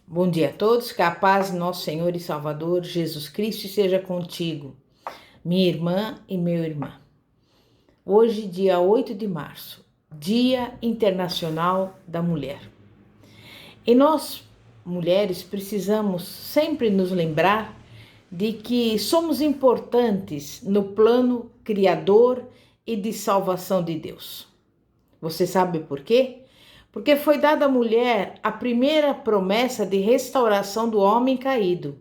Bom dia a todos, que a paz de nosso Senhor e Salvador Jesus Cristo esteja contigo, minha irmã e meu irmão. Hoje, dia 8 de março, Dia Internacional da Mulher. E nós, mulheres, precisamos sempre nos lembrar de que somos importantes no plano criador e de salvação de Deus. Você sabe por quê? Porque foi dada à mulher a primeira promessa de restauração do homem caído.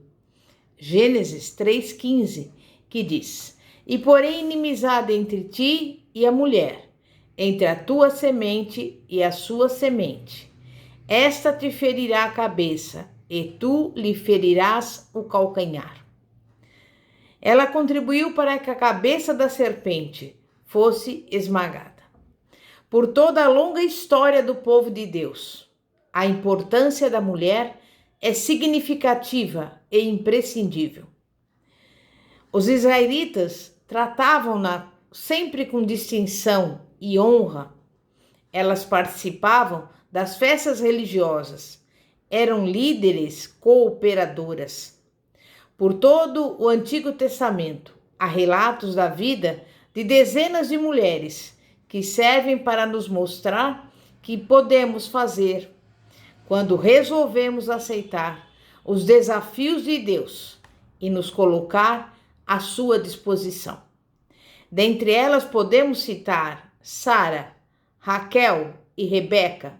Gênesis 3,15, que diz: E porém inimizade entre ti e a mulher, entre a tua semente e a sua semente. Esta te ferirá a cabeça, e tu lhe ferirás o calcanhar. Ela contribuiu para que a cabeça da serpente fosse esmagada. Por toda a longa história do povo de Deus, a importância da mulher é significativa e imprescindível. Os israelitas tratavam-na sempre com distinção e honra. Elas participavam das festas religiosas, eram líderes cooperadoras. Por todo o Antigo Testamento, há relatos da vida de dezenas de mulheres que servem para nos mostrar que podemos fazer quando resolvemos aceitar os desafios de Deus e nos colocar à sua disposição. Dentre elas podemos citar Sara, Raquel e Rebeca,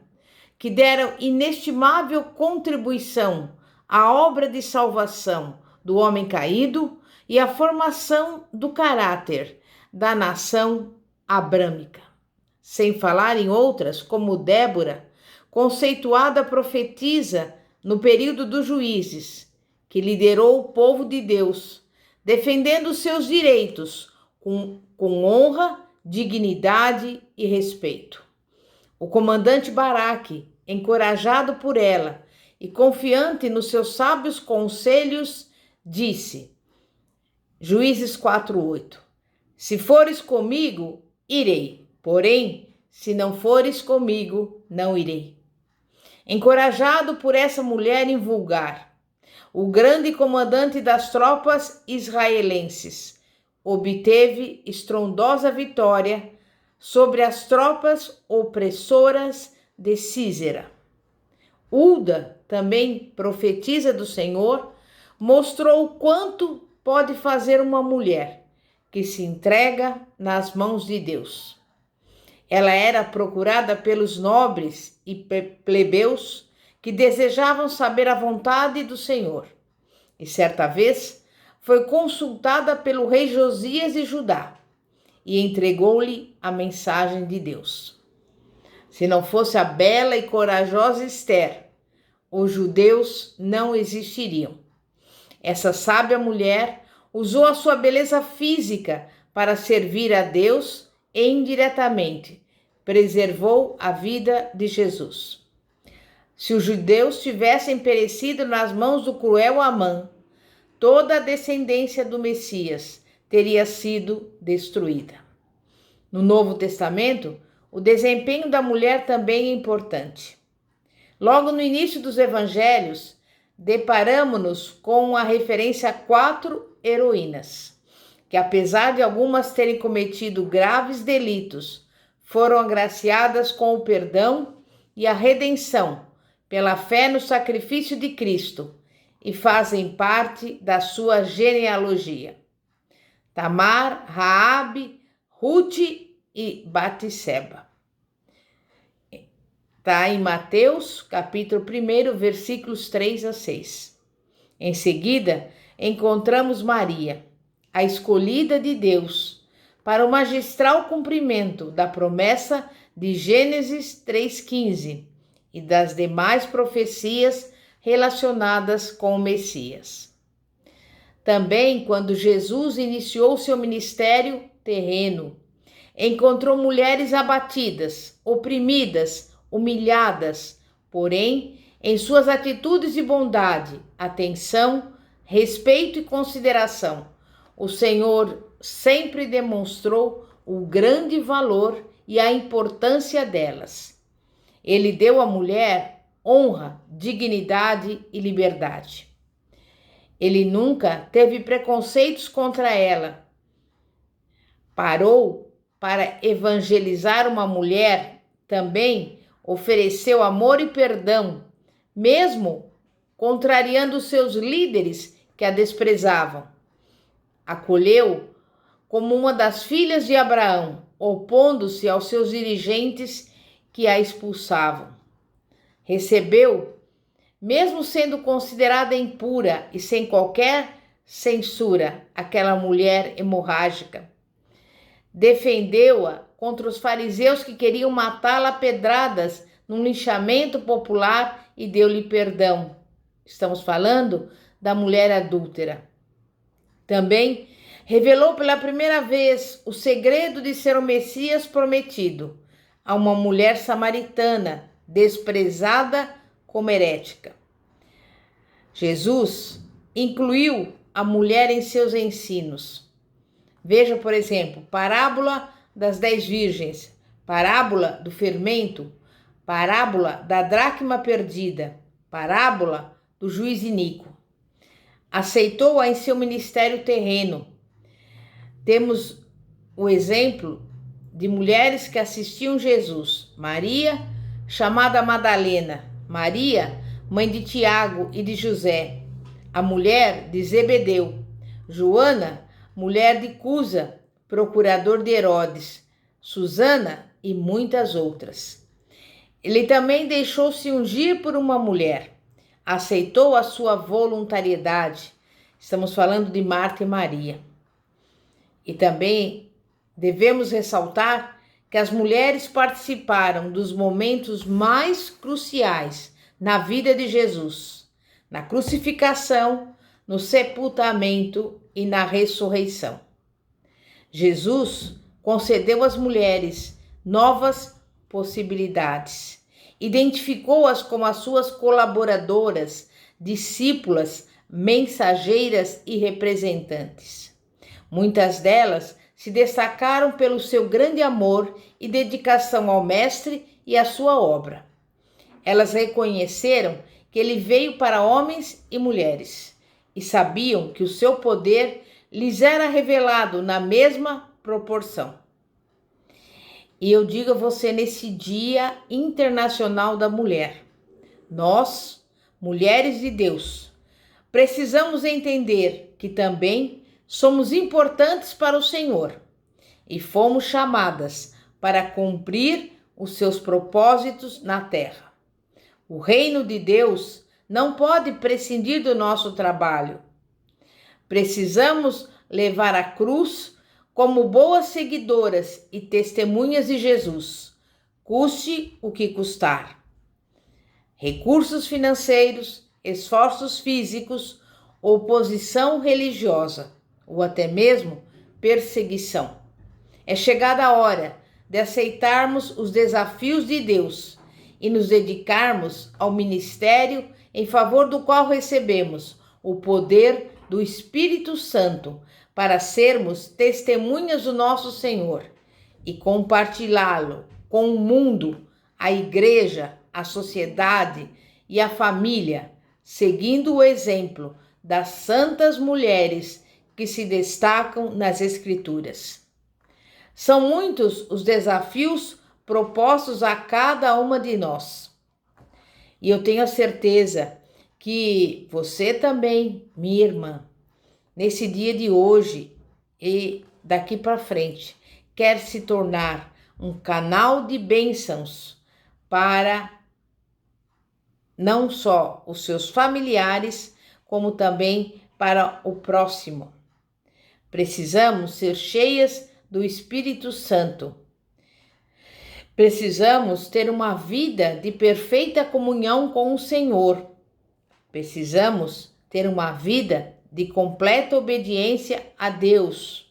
que deram inestimável contribuição à obra de salvação do homem caído e à formação do caráter da nação abrâmica. Sem falar em outras, como Débora, conceituada profetisa no período dos juízes, que liderou o povo de Deus, defendendo seus direitos com honra, dignidade e respeito. O comandante Baraque, encorajado por ela e confiante nos seus sábios conselhos, disse, Juízes 4:8, Se fores comigo, irei, porém, se não fores comigo, não irei. Encorajado por essa mulher invulgar, o grande comandante das tropas israelenses obteve estrondosa vitória sobre as tropas opressoras de Císera. Hulda, também profetisa do Senhor, mostrou o quanto pode fazer uma mulher que se entrega nas mãos de Deus. Ela era procurada pelos nobres e plebeus que desejavam saber a vontade do Senhor. E certa vez foi consultada pelo rei Josias de Judá e entregou-lhe a mensagem de Deus. Se não fosse a bela e corajosa Esther, os judeus não existiriam. Essa sábia mulher usou a sua beleza física para servir a Deus e indiretamente preservou a vida de Jesus. Se os judeus tivessem perecido nas mãos do cruel Amã, toda a descendência do Messias teria sido destruída. No Novo Testamento, o desempenho da mulher também é importante. Logo no início dos evangelhos, deparamos-nos com a referência a 4 heroínas, que apesar de algumas terem cometido graves delitos, foram agraciadas com o perdão e a redenção pela fé no sacrifício de Cristo e fazem parte da sua genealogia. Tamar, Raabe, Ruth e Batseba. Está em Mateus, capítulo 1, versículos 3-6. Em seguida, encontramos Maria, a escolhida de Deus, para o magistral cumprimento da promessa de Gênesis 3,15 e das demais profecias relacionadas com o Messias. Também, quando Jesus iniciou seu ministério terreno, encontrou mulheres abatidas, oprimidas, humilhadas, porém, em suas atitudes de bondade, atenção, respeito e consideração, o Senhor sempre demonstrou o grande valor e a importância delas. Ele deu à mulher honra, dignidade e liberdade. Ele nunca teve preconceitos contra ela. Parou para evangelizar uma mulher, também ofereceu amor e perdão, mesmo contrariando seus líderes que a desprezavam. Acolheu como uma das filhas de Abraão, opondo-se aos seus dirigentes que a expulsavam. Recebeu, mesmo sendo considerada impura e sem qualquer censura, aquela mulher hemorrágica. Defendeu-a contra os fariseus que queriam matá-la a pedradas num linchamento popular e deu-lhe perdão. Estamos falando da mulher adúltera. Também revelou pela primeira vez o segredo de ser o Messias prometido a uma mulher samaritana, desprezada como herética. Jesus incluiu a mulher em seus ensinos. Veja, por exemplo, parábola das 10 virgens, parábola do fermento, parábola da dracma perdida, parábola do juiz iníquo. Aceitou-a em seu ministério terreno. Temos o exemplo de mulheres que assistiam Jesus. Maria, chamada Madalena, Maria, mãe de Tiago e de José, a mulher de Zebedeu, Joana, mulher de Cusa, procurador de Herodes, Susana e muitas outras. Ele também deixou-se ungir por uma mulher, aceitou a sua voluntariedade. Estamos falando de Marta e Maria. E também devemos ressaltar que as mulheres participaram dos momentos mais cruciais na vida de Jesus, na crucificação, no sepultamento e na ressurreição. Jesus concedeu às mulheres novas possibilidades, identificou-as como as suas colaboradoras, discípulas, mensageiras e representantes. Muitas delas se destacaram pelo seu grande amor e dedicação ao Mestre e à sua obra. Elas reconheceram que ele veio para homens e mulheres e sabiam que o seu poder lhes era revelado na mesma proporção. E eu digo a você nesse Dia Internacional da Mulher, nós, mulheres de Deus, precisamos entender que também somos importantes para o Senhor e fomos chamadas para cumprir os seus propósitos na terra. O reino de Deus não pode prescindir do nosso trabalho. Precisamos levar a cruz como boas seguidoras e testemunhas de Jesus, custe o que custar. Recursos financeiros, esforços físicos, oposição religiosa ou até mesmo perseguição. É chegada a hora de aceitarmos os desafios de Deus e nos dedicarmos ao ministério em favor do qual recebemos o poder do Espírito Santo para sermos testemunhas do nosso Senhor e compartilhá-lo com o mundo, a igreja, a sociedade e a família, seguindo o exemplo das santas mulheres que se destacam nas Escrituras. São muitos os desafios propostos a cada uma de nós. E eu tenho a certeza que você também, minha irmã, nesse dia de hoje e daqui para frente, quer se tornar um canal de bênçãos para não só os seus familiares, como também para o próximo. Precisamos ser cheias do Espírito Santo. Precisamos ter uma vida de perfeita comunhão com o Senhor. Precisamos ter uma vida de completa obediência a Deus,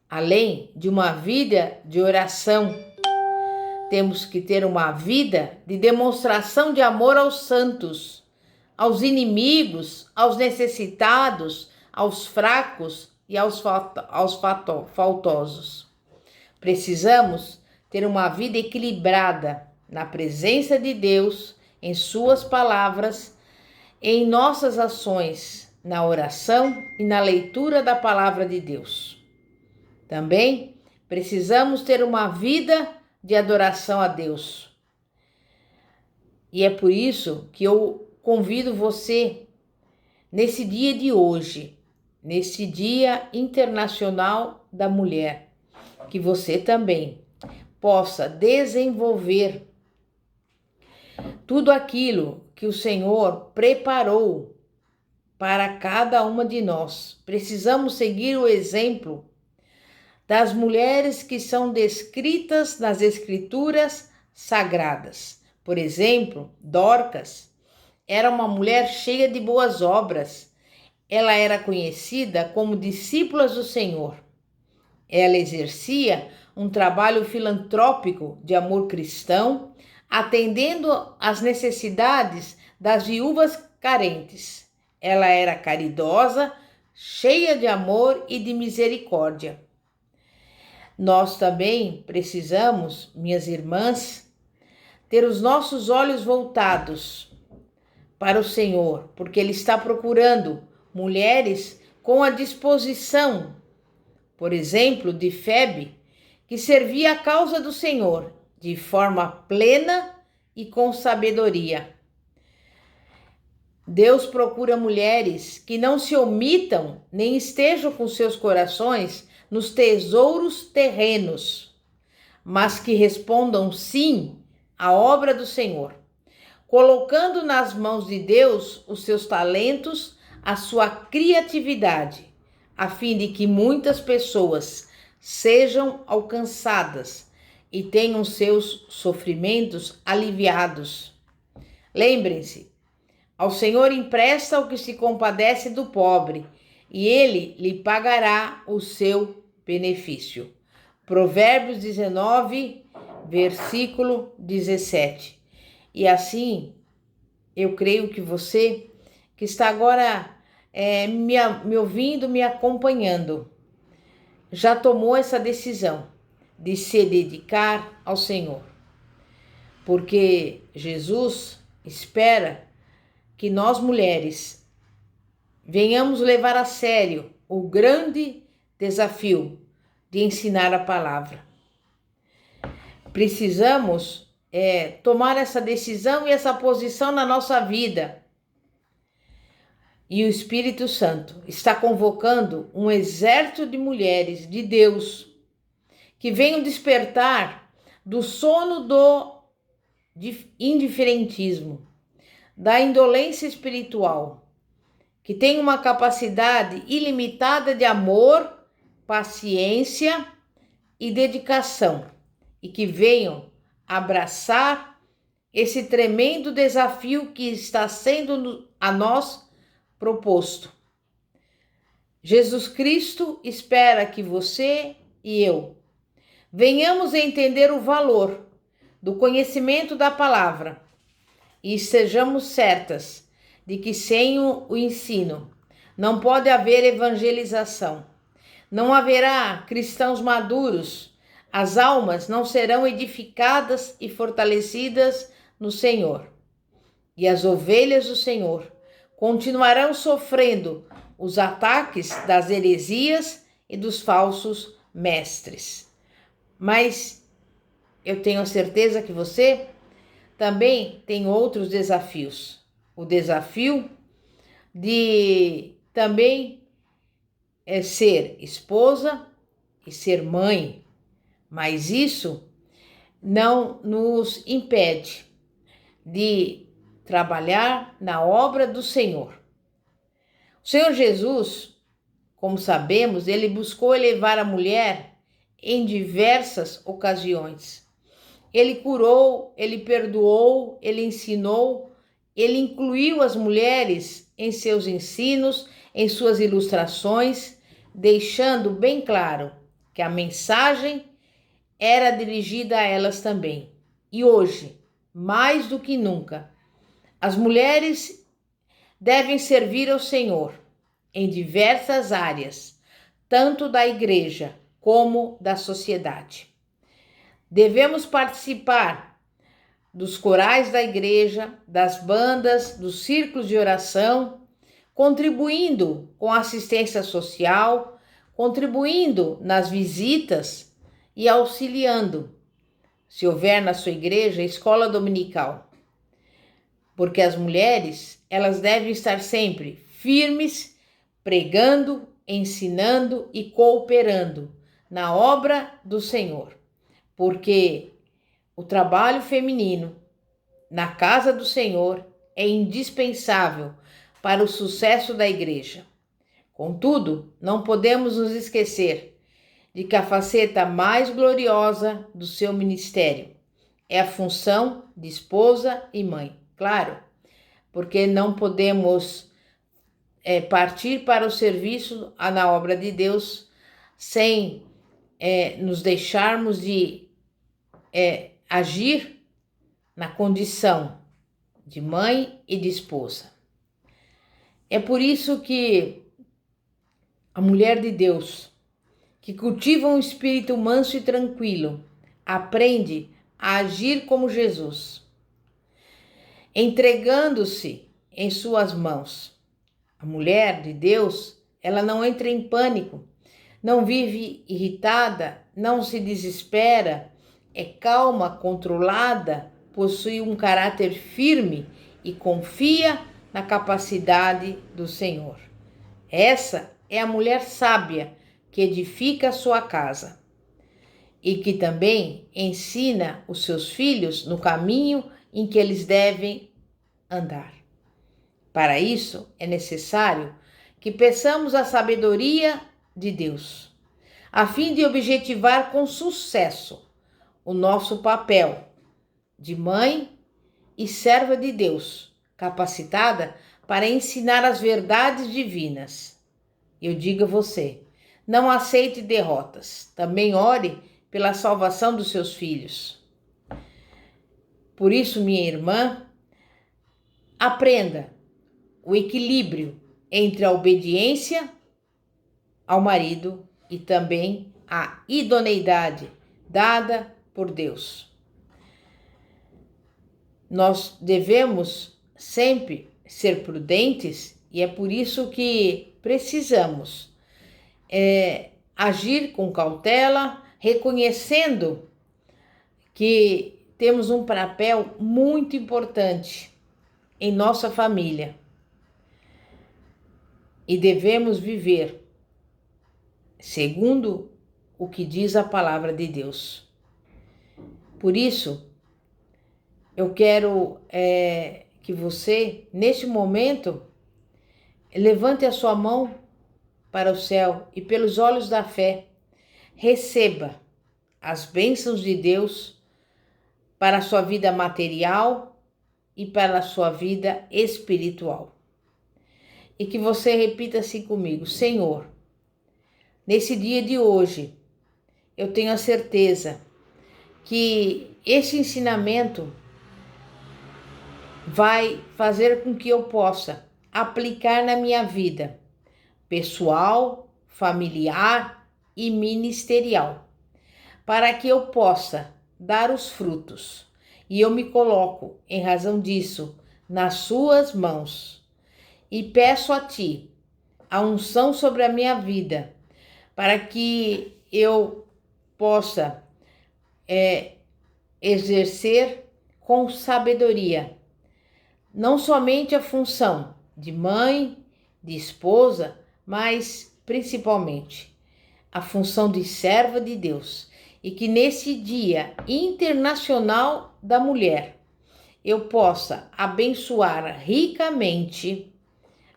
além de uma vida de oração. Temos que ter uma vida de demonstração de amor aos santos, aos inimigos, aos necessitados, aos fracos e aos faltosos. Precisamos ter uma vida equilibrada na presença de Deus em suas palavras, em nossas ações, na oração e na leitura da palavra de Deus. Também precisamos ter uma vida de adoração a Deus. E é por isso que eu convido você, nesse dia de hoje, nesse Dia Internacional da Mulher, que você também possa desenvolver tudo aquilo que o Senhor preparou para cada uma de nós. Precisamos seguir o exemplo das mulheres que são descritas nas Escrituras Sagradas. Por exemplo, Dorcas era uma mulher cheia de boas obras. Ela era conhecida como discípula do Senhor. Ela exercia um trabalho filantrópico de amor cristão, atendendo às necessidades das viúvas carentes. Ela era caridosa, cheia de amor e de misericórdia. Nós também precisamos, minhas irmãs, ter os nossos olhos voltados para o Senhor, porque Ele está procurando mulheres com a disposição, por exemplo, de Febe, que servia a causa do Senhor de forma plena e com sabedoria. Deus procura mulheres que não se omitam nem estejam com seus corações nos tesouros terrenos, mas que respondam sim à obra do Senhor, colocando nas mãos de Deus os seus talentos, a sua criatividade, a fim de que muitas pessoas sejam alcançadas e tenham seus sofrimentos aliviados. Lembrem-se, ao Senhor empresta o que se compadece do pobre, e Ele lhe pagará o seu benefício. Provérbios 19, versículo 17. E assim, eu creio que você, que está agora me ouvindo, me acompanhando, já tomou essa decisão de se dedicar ao Senhor. Porque Jesus espera que nós mulheres venhamos levar a sério o grande desafio de ensinar a palavra. Precisamos tomar essa decisão e essa posição na nossa vida. E o Espírito Santo está convocando um exército de mulheres de Deus que venham despertar do sono do indiferentismo, da indolência espiritual, que tem uma capacidade ilimitada de amor, paciência e dedicação, e que venham abraçar esse tremendo desafio que está sendo a nós proposto. Jesus Cristo espera que você e eu venhamos a entender o valor do conhecimento da palavra e estejamos certas de que sem o ensino não pode haver evangelização, não haverá cristãos maduros, as almas não serão edificadas e fortalecidas no Senhor. E as ovelhas do Senhor continuarão sofrendo os ataques das heresias e dos falsos mestres. Mas eu tenho a certeza que você também tem outros desafios. O desafio de também ser esposa e ser mãe, mas isso não nos impede de trabalhar na obra do Senhor. O Senhor Jesus, como sabemos, ele buscou elevar a mulher em diversas ocasiões. Ele curou, ele perdoou, ele ensinou, ele incluiu as mulheres em seus ensinos, em suas ilustrações, deixando bem claro que a mensagem era dirigida a elas também. E hoje, mais do que nunca, as mulheres devem servir ao Senhor em diversas áreas, tanto da igreja como da sociedade. Devemos participar dos corais da igreja, das bandas, dos círculos de oração, contribuindo com assistência social, contribuindo nas visitas e auxiliando, se houver na sua igreja, escola dominical. Porque as mulheres, elas devem estar sempre firmes, pregando, ensinando e cooperando na obra do Senhor. Porque o trabalho feminino na casa do Senhor é indispensável para o sucesso da igreja. Contudo, não podemos nos esquecer de que a faceta mais gloriosa do seu ministério é a função de esposa e mãe. Claro, porque não podemos partir para o serviço na obra de Deus sem nos deixarmos de agir na condição de mãe e de esposa. É por isso que a mulher de Deus, que cultiva um espírito manso e tranquilo, aprende a agir como Jesus, entregando-se em suas mãos. A mulher de Deus, ela não entra em pânico, não vive irritada, não se desespera, é calma, controlada, possui um caráter firme e confia na capacidade do Senhor. Essa é a mulher sábia que edifica a sua casa e que também ensina os seus filhos no caminho em que eles devem andar. Para isso, é necessário que peçamos a sabedoria de Deus, a fim de objetivar com sucesso o nosso papel de mãe e serva de Deus, capacitada para ensinar as verdades divinas. Eu digo a você, não aceite derrotas, também ore pela salvação dos seus filhos. Por isso, minha irmã, aprenda o equilíbrio entre a obediência ao marido e também a idoneidade dada por Deus. Nós devemos sempre ser prudentes e é por isso que precisamos agir com cautela, reconhecendo que temos um papel muito importante em nossa família e devemos viver segundo o que diz a palavra de Deus. Por isso, eu quero que você, neste momento, levante a sua mão para o céu e pelos olhos da fé, receba as bênçãos de Deus para a sua vida material e para a sua vida espiritual. E que você repita assim comigo: Senhor, nesse dia de hoje, eu tenho a certeza que esse ensinamento vai fazer com que eu possa aplicar na minha vida pessoal, familiar e ministerial, para que eu possa dar os frutos. E eu me coloco, em razão disso, nas suas mãos e peço a ti a unção sobre a minha vida, para que eu possa exercer com sabedoria, não somente a função de mãe, de esposa, mas principalmente a função de serva de Deus. E que nesse Dia Internacional da Mulher eu possa abençoar ricamente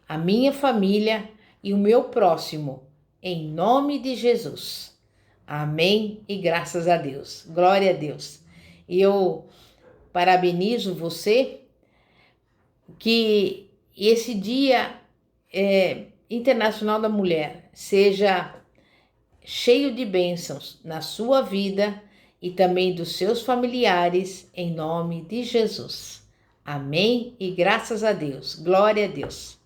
a minha família e o meu próximo, em nome de Jesus. Amém e graças a Deus. Glória a Deus. E eu parabenizo você, que esse Dia Internacional da Mulher seja cheio de bênçãos na sua vida e também dos seus familiares, em nome de Jesus. Amém e graças a Deus. Glória a Deus.